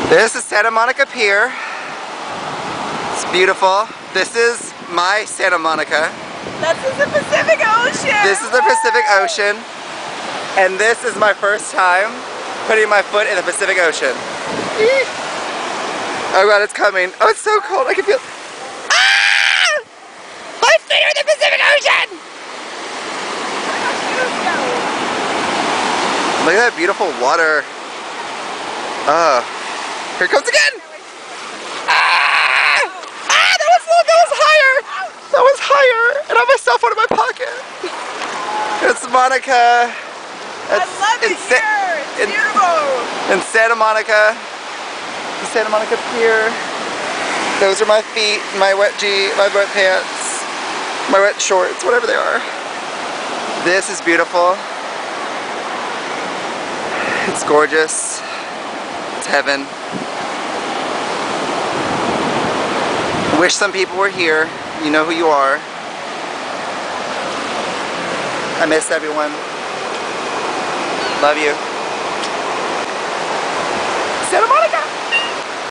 This is Santa Monica Pier. It's beautiful. This is my Santa Monica. This is the Pacific Ocean. This is the Pacific Ocean. And this is my first time putting my foot in the Pacific Ocean. Oh god, it's coming. Oh, it's so cold. I can feel. Ah! My feet are in the Pacific Ocean! Look at that beautiful water. Here it comes again! Ah! Ah! That was higher! That was higher! And I have my cell phone in my pocket. It's Monica. I love it here. It's beautiful. In Santa Monica. The Santa Monica Pier. Those are my feet, my wet pants, my wet shorts, whatever they are. This is beautiful. It's gorgeous. It's heaven. Wish some people were here. You know who you are. I miss everyone. Love you.